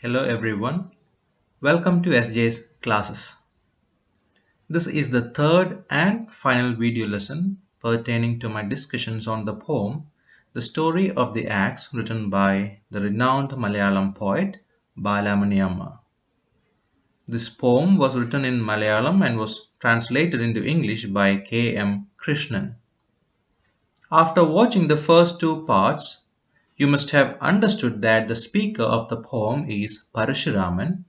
Hello everyone, welcome to SJ's classes. This is the third and final video lesson pertaining to my discussions on the poem The Story of the Axe written by the renowned Malayalam poet Balamani Amma. This poem was written in Malayalam and was translated into English by K.M. Krishnan. After watching the first two parts, you must have understood that the speaker of the poem is Parashiraman,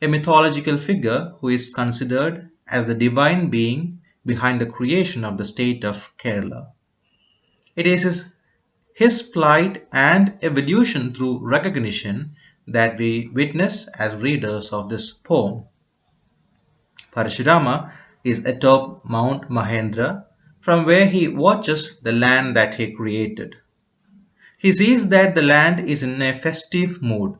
a mythological figure who is considered as the divine being behind the creation of the state of Kerala. It is his plight and evolution through recognition that we witness as readers of this poem. Parashirama is atop Mount Mahendra, from where he watches the land that he created. He sees that the land is in a festive mood,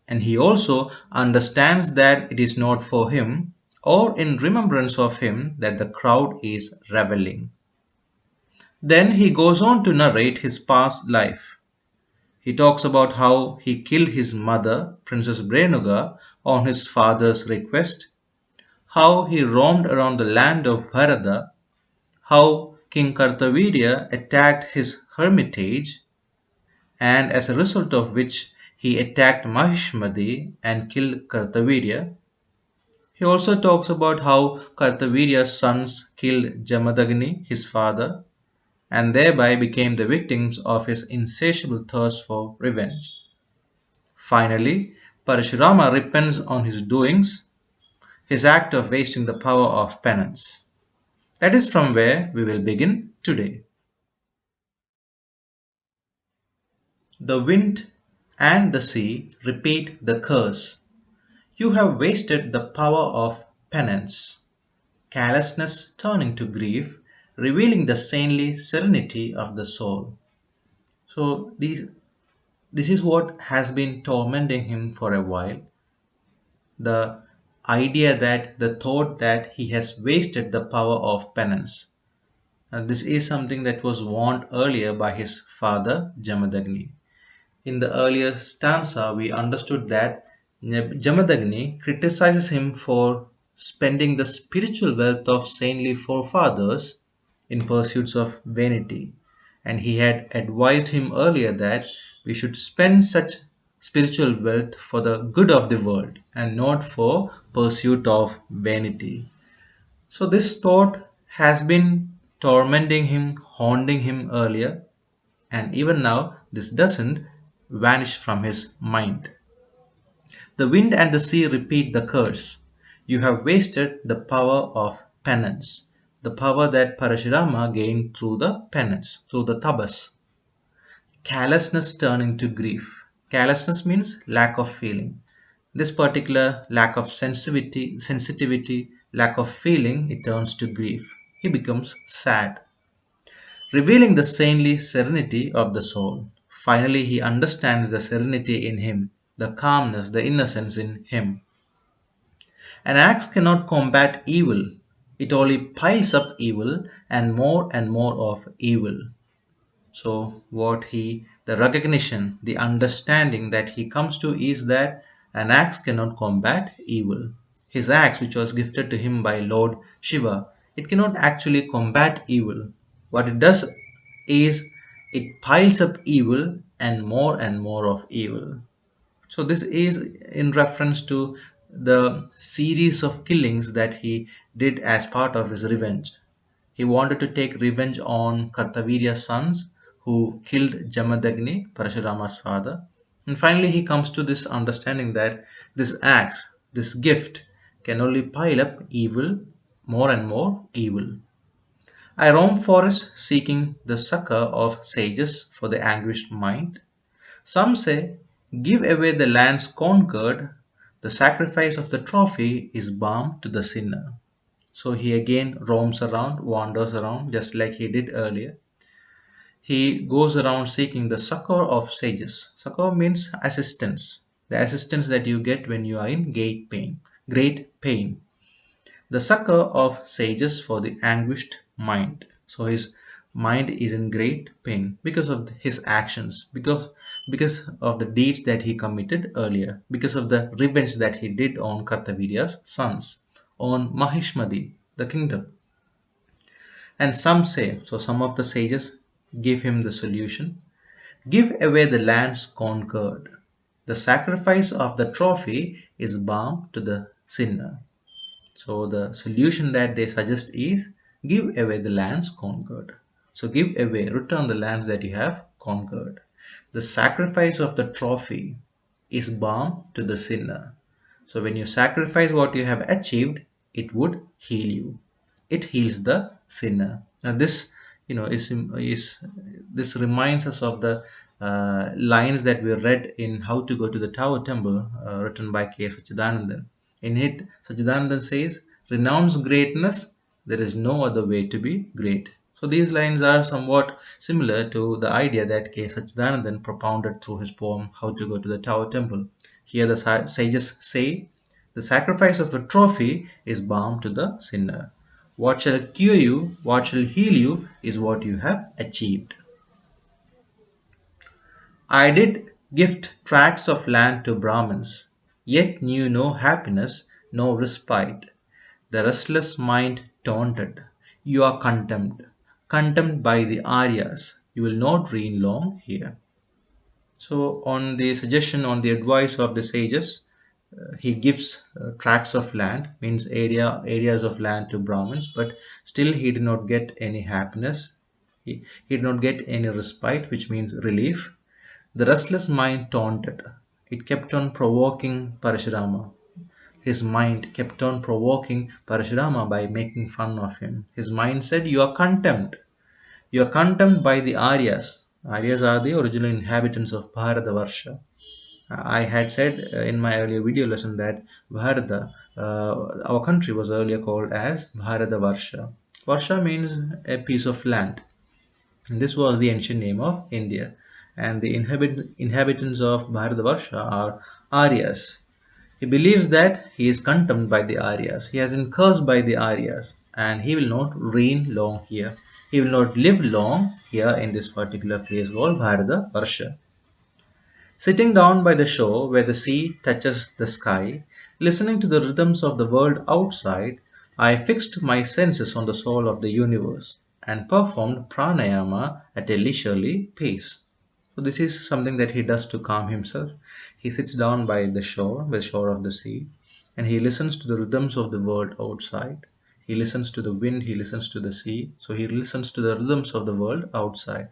and he also understands that it is not for him or in remembrance of him that the crowd is reveling. Then he goes on to narrate his past life. He talks about how he killed his mother, Princess Brenuga, on his father's request, how he roamed around the land of Bharata, how King Kartavirya attacked his hermitage, and as a result of which he attacked Mahishmati and killed Kartavirya. He also talks about how Kartavirya's sons killed Jamadagni, his father, and thereby became the victims of his insatiable thirst for revenge. Finally, Parashurama repents on his doings, his act of wasting the power of penance. That is from where we will begin today. The wind and the sea repeat the curse. You have wasted the power of penance. Callousness turning to grief, revealing the saintly serenity of the soul. So this is what has been tormenting him for a while. The idea that the thought that he has wasted the power of penance. And this is something that was warned earlier by his father Jamadagni. In the earlier stanza, we understood that Jamadagni criticizes him for spending the spiritual wealth of saintly forefathers in pursuits of vanity, and he had advised him earlier that we should spend such spiritual wealth for the good of the world and not for pursuit of vanity. So this thought has been tormenting him, haunting him earlier, and even now this doesn't vanish from his mind. The wind and the sea repeat the curse. You have wasted the power of penance, the power that Parashurama gained through the penance, through the tabas. Callousness turning to grief. Callousness means lack of feeling. This particular lack of sensitivity, lack of feeling, it turns to grief. He becomes sad, revealing the saintly serenity of the soul. Finally, he understands the serenity in him, the calmness, the innocence in him. An axe cannot combat evil, it only piles up evil and more of evil. So, the recognition, the understanding that he comes to is that an axe cannot combat evil. His axe, which was gifted to him by Lord Shiva, it cannot actually combat evil. What it does is it piles up evil and more of evil. So, this is in reference to the series of killings that he did as part of his revenge. He wanted to take revenge on Kartavirya's sons who killed Jamadagni, Parashurama's father. And finally, he comes to this understanding that this axe, this gift, can only pile up evil, more and more evil. I roam forests seeking the succor of sages for the anguished mind. Some say, give away the lands conquered, the sacrifice of the trophy is balm to the sinner. So he again roams around, wanders around, just like he did earlier. He goes around seeking the succor of sages. Succor means assistance, the assistance that you get when you are in great pain. Great pain. The succor of sages for the anguished mind. So his mind is in great pain because of his actions, because of the deeds that he committed earlier, because of the revenge that he did on Kartavirya's sons, on Mahishmati, the kingdom. And some say, so some of the sages give him the solution: give away the lands conquered. The sacrifice of the trophy is balm to the sinner. So the solution that they suggest is give away the lands conquered. So give away, return the lands that you have conquered. The sacrifice of the trophy is balm to the sinner. So when you sacrifice what you have achieved, it would heal you. It heals the sinner. Now this, is this reminds us of the lines that we read in How to Go to the Tower Temple, written by K. Sachidanandan. In it, Sachidanandan says, "Renounce greatness. There is no other way to be great." So these lines are somewhat similar to the idea that K. Sachidanandan propounded through his poem How to Go to the Tower Temple. Here the sages say, the sacrifice of the trophy is balm to the sinner. What shall cure you, what shall heal you, is what you have achieved. I did gift tracts of land to Brahmins, yet knew no happiness, no respite. The restless mind taunted. You are contemned by the Aryas. You will not reign long here. So, on the suggestion, on the advice of the sages, he gives tracts of land, means areas of land to Brahmins, but still he did not get any happiness. He did not get any respite, which means relief. The restless mind taunted. It kept on provoking Parashirama. His mind kept on provoking Parashirama by making fun of him. His mind said, "You are contempt. You are contemned by the Aryas." Aryas are the original inhabitants of Bharatavarsha. I had said in my earlier video lesson that Bharata, our country, was earlier called as Bharatavarsha. Varsha means a piece of land. And this was the ancient name of India. And the inhabitants of Bharatavarsha are Aryas. He believes that he is contemned by the Aryas. He has been cursed by the Aryas, and he will not reign long here. He will not live long here in this particular place called Bharatavarsha. Sitting down by the shore where the sea touches the sky, listening to the rhythms of the world outside, I fixed my senses on the soul of the universe and performed pranayama at a leisurely pace. So this is something that he does to calm himself. He sits down by the shore of the sea, and he listens to the rhythms of the world outside. He listens to the wind, he listens to the sea, so he listens to the rhythms of the world outside.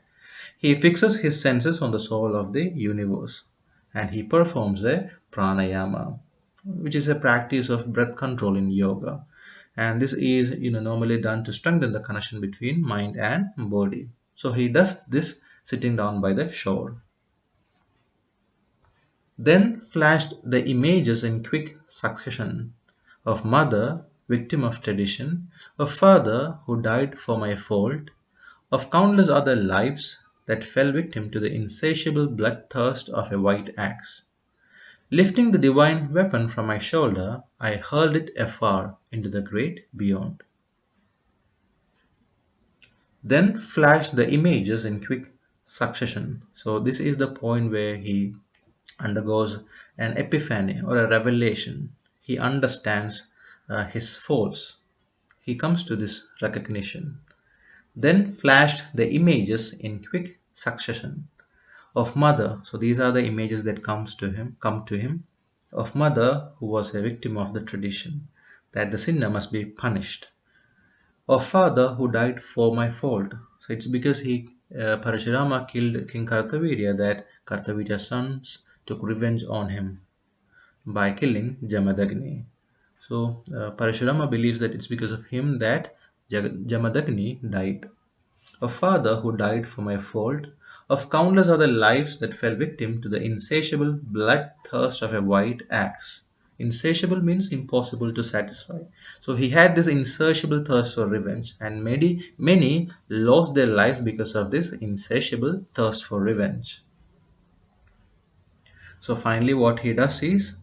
He fixes his senses on the soul of the universe, and he performs a pranayama, which is a practice of breath control in yoga. And this is normally done to strengthen the connection between mind and body. So he does this sitting down by the shore. Then flashed the images in quick succession of mother, victim of tradition, of father who died for my fault, of countless other lives that fell victim to the insatiable bloodthirst of a white axe. Lifting the divine weapon from my shoulder, I hurled it afar into the great beyond. Then flashed the images in quick succession. So, this is the point where he undergoes an epiphany or a revelation. He understands his faults. He comes to this recognition. Then flashed the images in quick succession of mother. So these are the images that come to him of mother who was a victim of the tradition, that the sinner must be punished. Of father who died for my fault. So it's because Parashirama killed King Kartavirya that Kartavirya's sons took revenge on him by killing Jamadagni. So Parashurama believes that it's because of him that Jamadagni died. A father who died for my fault, of countless other lives that fell victim to the insatiable bloodthirst of a white axe. Insatiable means impossible to satisfy. So he had this insatiable thirst for revenge, and many lost their lives because of this insatiable thirst for revenge. So finally, what he does is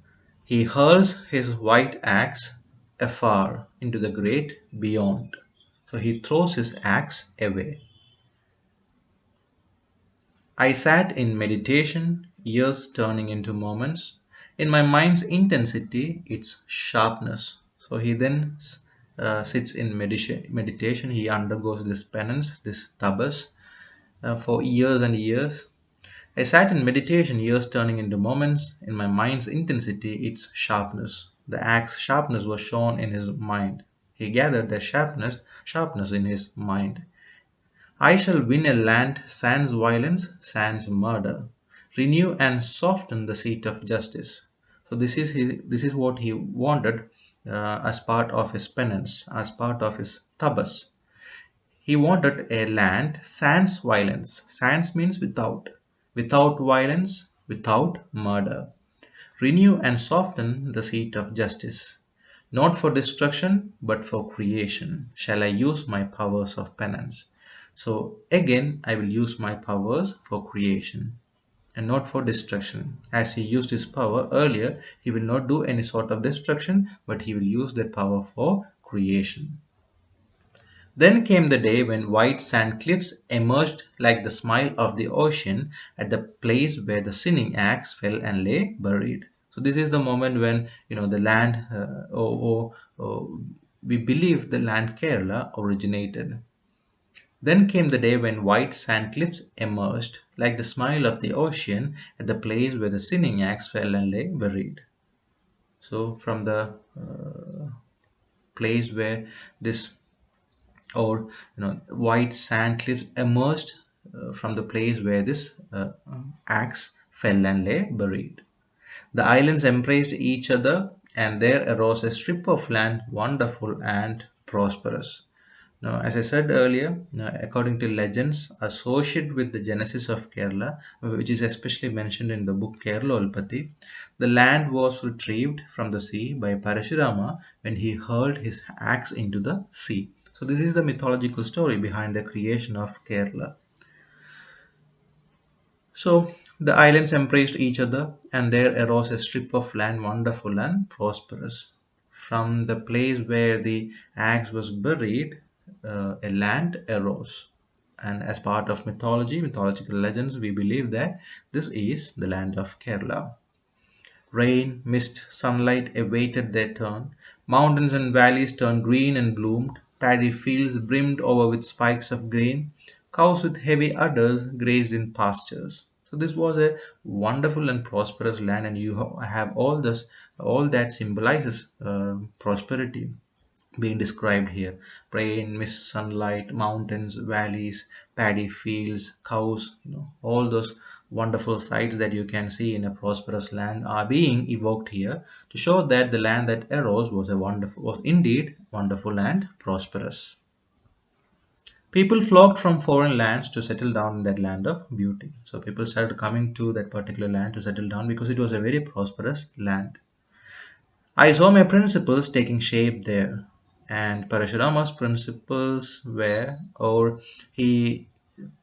he hurls his white axe afar into the great beyond. So he throws his axe away. I sat in meditation, years turning into moments. In my mind's intensity, its sharpness. So he then sits in meditation. He undergoes this penance, this tabas, for years and years. I sat in meditation, years turning into moments. In my mind's intensity, its sharpness. The axe sharpness was shown in his mind. He gathered the sharpness in his mind. I shall win a land sans violence, sans murder, renew and soften the seat of justice. So this is what he wanted as part of his penance, as part of his tabas. He wanted a land sans violence. Sans means without, without violence, without murder. Renew and soften the seat of justice. Not for destruction, but for creation, shall I use my powers of penance. So again, I will use my powers for creation and not for destruction. As he used his power earlier, he will not do any sort of destruction, but he will use that power for creation. Then came the day when white sand cliffs emerged like the smile of the ocean at the place where the sinning axe fell and lay buried. So this is the moment when the land, we believe the land Kerala originated. Then came the day when white sand cliffs emerged like the smile of the ocean at the place where the sinning axe fell and lay buried. So from the place where this or white sand cliffs emerged from the place where this axe fell and lay buried. The islands embraced each other, and there arose a strip of land wonderful and prosperous. Now, as I said earlier, according to legends associated with the genesis of Kerala, which is especially mentioned in the book Kerala Ulpati, the land was retrieved from the sea by Parashirama when he hurled his axe into the sea. So, this is the mythological story behind the creation of Kerala. So the islands embraced each other, and there arose a strip of land wonderful and prosperous. From the place where the axe was buried, a land arose. And as part of mythological legends, we believe that this is the land of Kerala. Rain, mist, sunlight awaited their turn. Mountains and valleys turned green and bloomed. Paddy fields brimmed over with spikes of grain. Cows with heavy udders grazed in pastures. So this was a wonderful and prosperous land, and you have all that symbolizes prosperity being described here. Rain, mist, sunlight, mountains, valleys, paddy fields, cows, all those wonderful sights that you can see in a prosperous land are being evoked here to show that the land that arose was indeed wonderful and prosperous. People flocked from foreign lands to settle down in that land of beauty. So people started coming to that particular land to settle down because it was a very prosperous land. I saw my principles taking shape there, and Parashurama's principles were, or he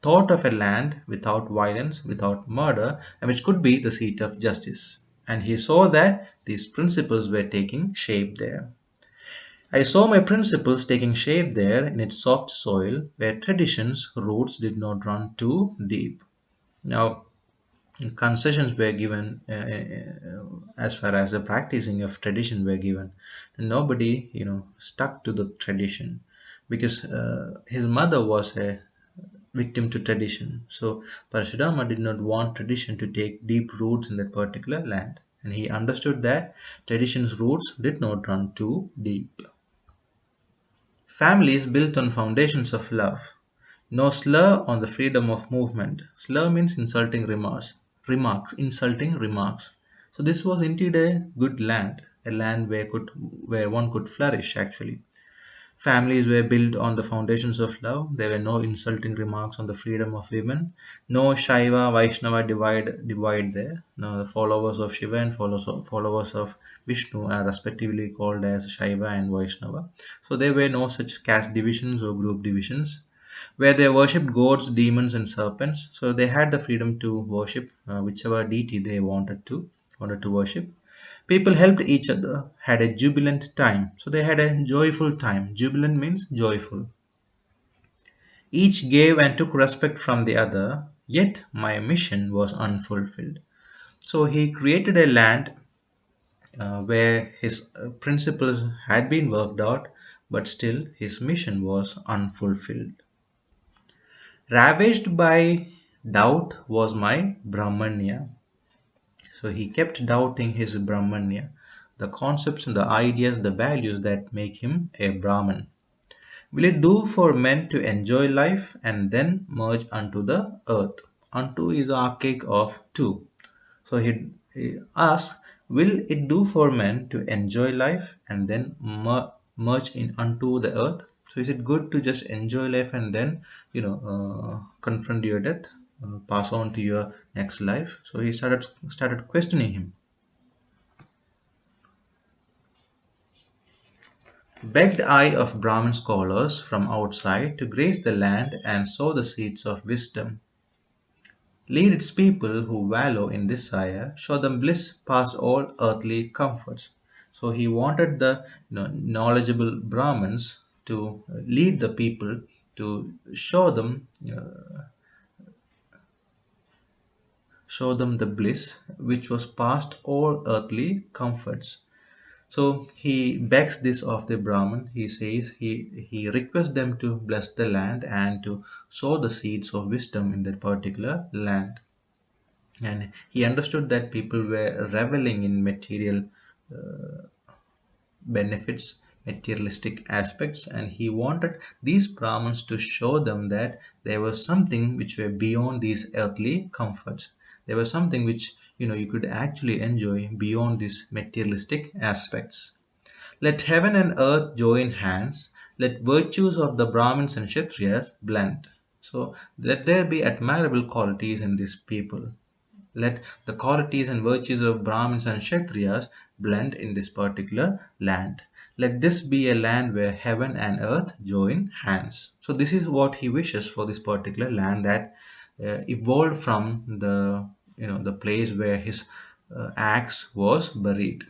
thought of a land without violence, without murder, and which could be the seat of justice. And he saw that these principles were taking shape there. I saw my principles taking shape there in its soft soil where tradition's roots did not run too deep. Now, concessions were given as far as the practicing of tradition were given. Nobody stuck to the tradition because his mother was a victim to tradition. So Parashurama did not want tradition to take deep roots in that particular land, and he understood that tradition's roots did not run too deep. Family is built on foundations of love. No slur on the freedom of movement. Slur means insulting insulting remarks. So this was indeed a good land, a land where one could flourish actually. Families were built on the foundations of love. There were no insulting remarks on the freedom of women. No Shaiva Vaishnava divide there. No, the followers of Shiva and followers of Vishnu are respectively called as Shaiva and Vaishnava. So there were no such caste divisions or group divisions where they worshipped gods, demons, and serpents. So they had the freedom to worship whichever deity they wanted to worship. People helped each other, had a jubilant time. So they had a joyful time. Jubilant means joyful. Each gave and took respect from the other. Yet my mission was unfulfilled. So he created a land where his principles had been worked out, but still his mission was unfulfilled. Ravaged by doubt was my Brahmanya. So he kept doubting his Brahmanya, the concepts and the ideas, the values that make him a Brahman. Will it do for men to enjoy life and then merge unto the earth? Unto is archaic of two. So he asked, will it do for men to enjoy life and then merge in unto the earth? So is it good to just enjoy life and then, confront your death, pass on to your next life? So he started questioning him. Begged I of Brahmin scholars from outside to grace the land and sow the seeds of wisdom. Lead its people who wallow in desire, show them bliss past all earthly comforts. So he wanted the knowledgeable Brahmins to lead the people to show them the bliss which was past all earthly comforts. So he begs this of the Brahmin. He says he requests them to bless the land and to sow the seeds of wisdom in that particular land. And he understood that people were reveling in material benefits, materialistic aspects, and he wanted these Brahmins to show them that there was something which were beyond these earthly comforts. There was something which you could actually enjoy beyond these materialistic aspects. Let heaven and earth join hands. Let virtues of the Brahmins and Kshatriyas blend. So let there be admirable qualities in these people. Let the qualities and virtues of Brahmins and Kshatriyas blend in this particular land. Let this be a land where heaven and earth join hands. So this is what he wishes for this particular land that evolved from the place where his axe was buried.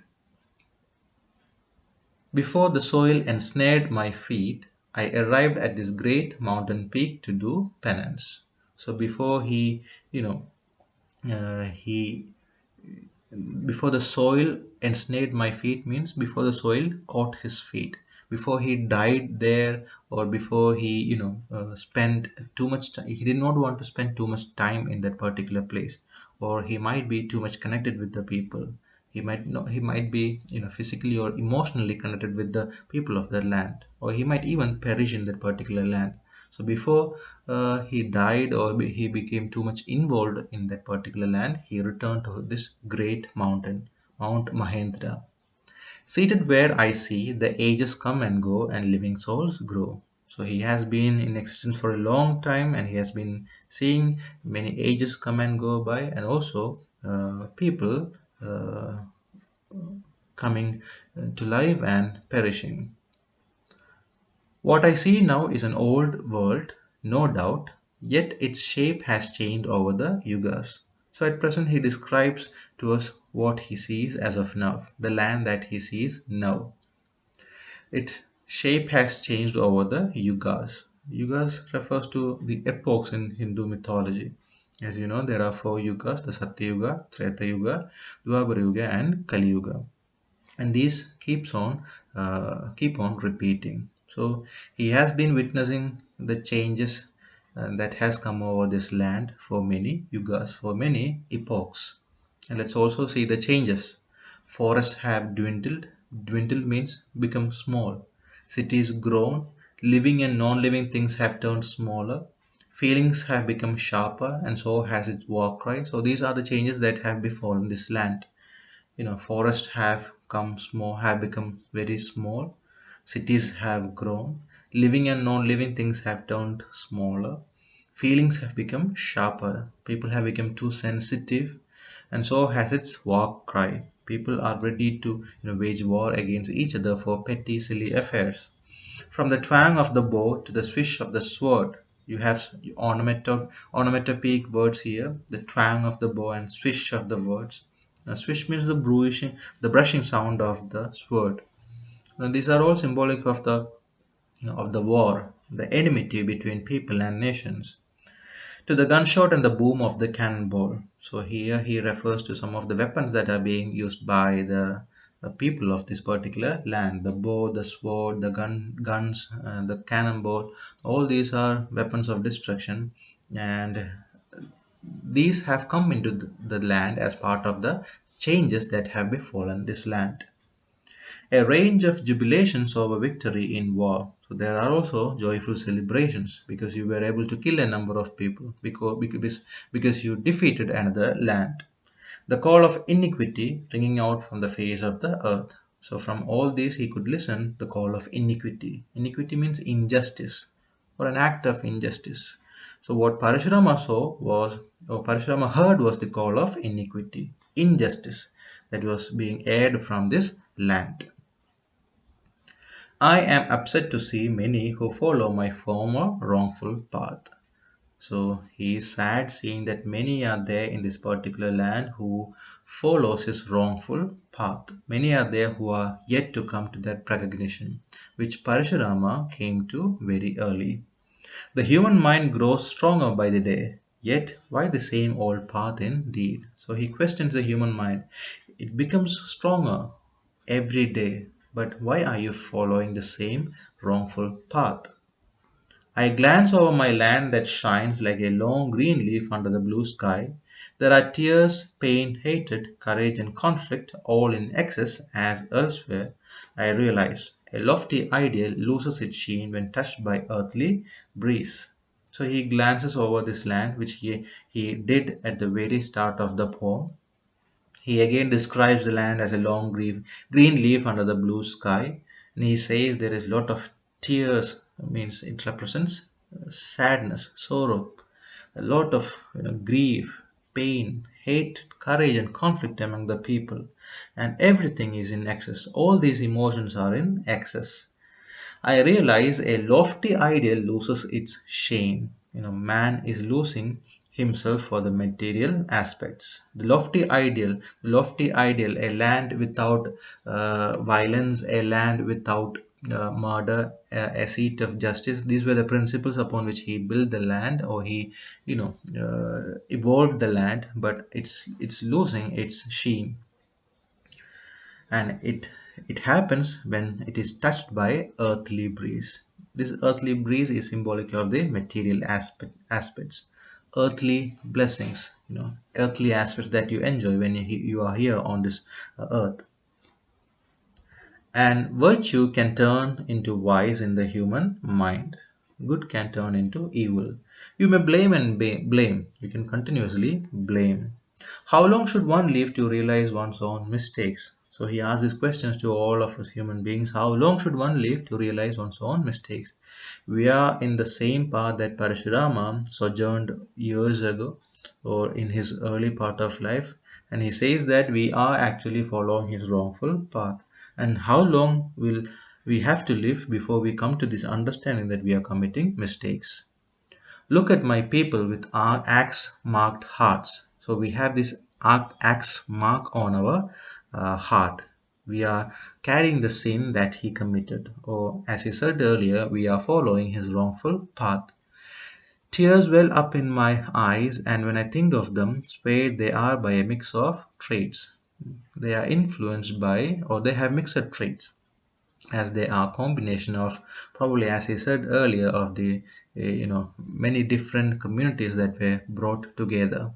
Before the soil ensnared my feet, I arrived at this great mountain peak to do penance. So you know, he before the soil ensnared my feet means before the soil caught his feet, before he died there, or before he spent too much time. He did not want to spend too much time in that particular place, or he might be too much connected with the people. He might be physically or emotionally connected with the people of the land, or he might even perish in that particular land. So before he died, or he became too much involved in that particular land, he returned to this great mountain, Mount Mahendra. Seated where I see the ages come and go and living souls grow. So he has been in existence for a long time, and he has been seeing many ages come and go by, and also people uh, coming to life and perishing. What I see now is an old world, no doubt, yet its shape has changed over the yugas. So at present, he describes to us what he sees as of now, the land that he sees now. Its shape has changed over the yugas. Yugas refers to the epochs in Hindu mythology. As you know, there are four yugas: the Satya Yuga, Treta Yuga, Dwapara Yuga, and Kali Yuga, and these keep on repeating. So he has been witnessing the changes that has come over this land for many yugas, for many epochs. And let's also see the changes. Forests have dwindled means become small. Cities grown. Living and non-living things have turned smaller. Feelings have become sharper, and so has its war cry. So these are the changes that have befallen this land. Forests have become very small. Cities have grown. Living and non-living things have turned smaller. Feelings have become sharper. People have become too sensitive, and so has its war cry. People are ready to wage war against each other for petty silly affairs. From the twang of the bow to the swish of the sword, you have onomatopoeic words here. The twang of the bow and swish of the words. Swish means the brushing sound of the sword. Now, these are all symbolic of the war, the enmity between people and nations. to the gunshot and the boom of the cannonball. So here he refers to some of the weapons that are being used by the people of this particular land. The bow, the sword, the guns, the cannonball. All these are weapons of destruction, and these have come into the land as part of the changes that have befallen this land. A range of jubilations over victory in war. So there are also joyful celebrations because you were able to kill a number of people because you defeated another land. The call of iniquity ringing out from the face of the earth. So from all these he could listen the call of iniquity. Iniquity means injustice or an act of injustice. So what Parashirama saw was, or Parashirama heard was the call of iniquity, injustice that was being aired from this land. I am upset to see many who follow my former wrongful path. So he is sad seeing that many are there in this particular land who follows his wrongful path. Many are there who are yet to come to that recognition, which Parashurama came to very early. The human mind grows stronger by the day, yet why the same old path indeed? So he questions the human mind. It becomes stronger every day, but why are you following the same wrongful path? I glance over my land that shines like a long green leaf under the blue sky. There are tears, pain, hatred, courage, and conflict, all in excess as elsewhere. I realize a lofty ideal loses its sheen when touched by earthly breeze. So he glances over this land, which he did at the very start of the poem. He again describes the land as a long green leaf under the blue sky, and he says there is a lot of tears. Means it represents sadness, sorrow, a lot of grief, pain, hate, courage, and conflict among the people, and everything is in excess. All these emotions are in excess. I realize a lofty ideal loses its shame. Man is losing himself for the material aspects. The lofty ideal, a land without violence, a land without murder, a seat of justice. These were the principles upon which he built the land, or he, evolved the land. But it's losing its sheen, and it happens when it is touched by earthly breeze. This earthly breeze is symbolic of the material aspects, earthly blessings, earthly aspects that you enjoy when you are here on this earth. And virtue can turn into vice in the human mind. Good can turn into evil. You may blame and blame. You can continuously blame. How long should one live to realize one's own mistakes? So he asks these questions to all of us human beings. How long should one live to realize one's own mistakes? We are in the same path that Parashurama sojourned years ago, or in his early part of life, and he says that we are actually following his wrongful path. And how long will we have to live before we come to this understanding that we are committing mistakes? Look at my people with our axe marked hearts. So we have this axe mark on our heart. We are carrying the sin that he committed, or as he said earlier, we are following his wrongful path. Tears well up in my eyes, and when I think of them, swayed they are by a mix of traits. They are influenced by, or they have mixed traits, as they are combination of, probably as he said earlier, of the many different communities that were brought together.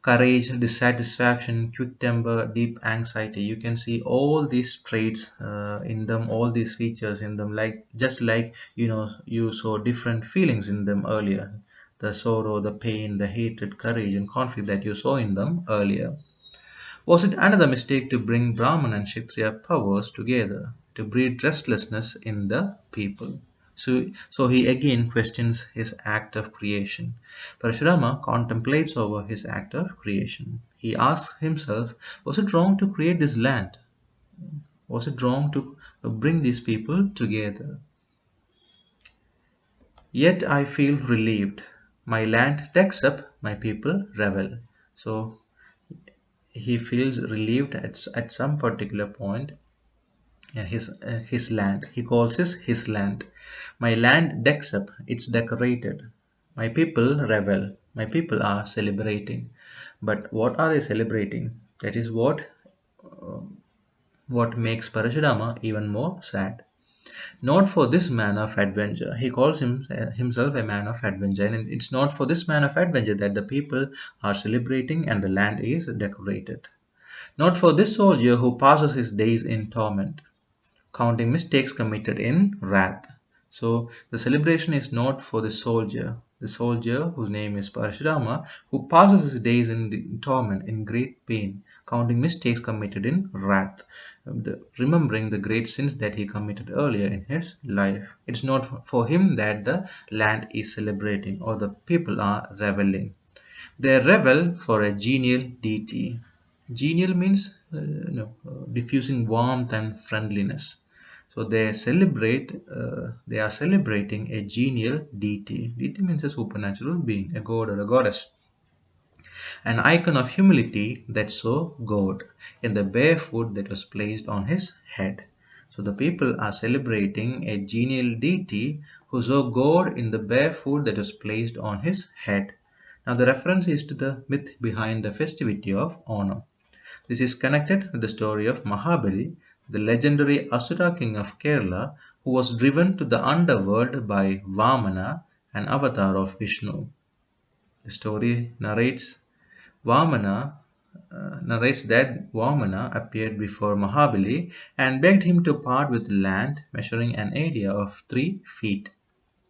Courage, dissatisfaction, quick temper, deep anxiety. You can see all these traits in them, all these features in them, like just like you saw different feelings in them earlier. The sorrow, the pain, the hatred, courage, and conflict that you saw in them earlier. Was it another mistake to bring Brahman and Kshatriya powers together to breed restlessness in the people? So he again questions his act of creation. Parashurama contemplates over his act of creation. He asks himself, was it wrong to create this land? Was it wrong to bring these people together? Yet I feel relieved. My land decks up, my people revel. So he feels relieved at some particular point. Yeah, his land. He calls this his land. My land decks up. It's decorated. My people revel. My people are celebrating. But what are they celebrating? That is what makes Parashurama even more sad. Not for this man of adventure. He calls himself a man of adventure, and it's not for this man of adventure that the people are celebrating and the land is decorated. Not for this soldier who passes his days in torment, counting mistakes committed in wrath. So the celebration is not for the soldier whose name is Parashirama, who passes his days in torment, in great pain, counting mistakes committed in wrath, remembering the great sins that he committed earlier in his life. It's not for him that the land is celebrating or the people are reveling. They revel for a genial deity. Genial means diffusing warmth and friendliness. So they are celebrating a genial deity. Deity means a supernatural being, a god or a goddess, an icon of humility that saw God in the bare food that was placed on his head. So the people are celebrating a genial deity who saw God in the bare food that was placed on his head. Now the reference is to the myth behind the festivity of Onam. This is connected with the story of Mahabali, the legendary Asura king of Kerala, who was driven to the underworld by Vamana, an avatar of Vishnu. The story Vamana narrates that Vamana appeared before Mahabali and begged him to part with land measuring an area of 3 feet.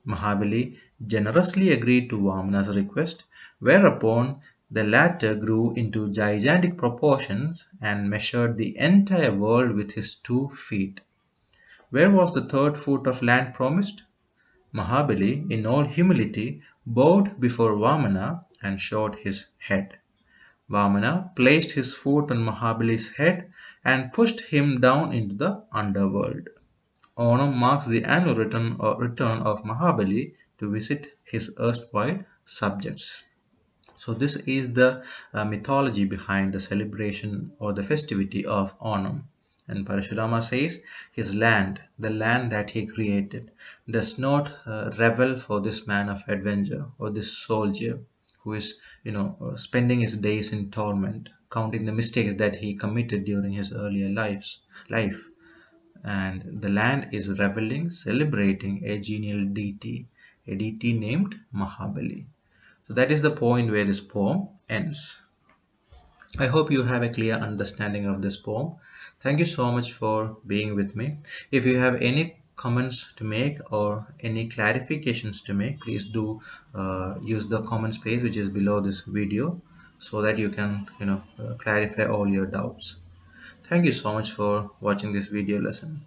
Mahabali generously agreed to Vamana's request, whereupon the latter grew into gigantic proportions and measured the entire world with his 2 feet. Where was the third foot of land promised? Mahabali, in all humility, bowed before Vamana and showed his head. Vamana placed his foot on Mahabali's head and pushed him down into the underworld. Onam marks the annual return of Mahabali to visit his erstwhile subjects. So, this is the mythology behind the celebration or the festivity of Onam. And Parashurama says his land, the land that he created, does not revel for this man of adventure or this soldier who is, spending his days in torment, counting the mistakes that he committed during his earlier life. And the land is reveling, celebrating a genial deity, a deity named Mahabali. So that is the point where this poem ends. I hope you have a clear understanding of this poem. Thank you so much for being with me. If you have any comments to make or any clarifications to make, please do use the comment space which is below this video so that you can clarify all your doubts. Thank you so much for watching this video lesson.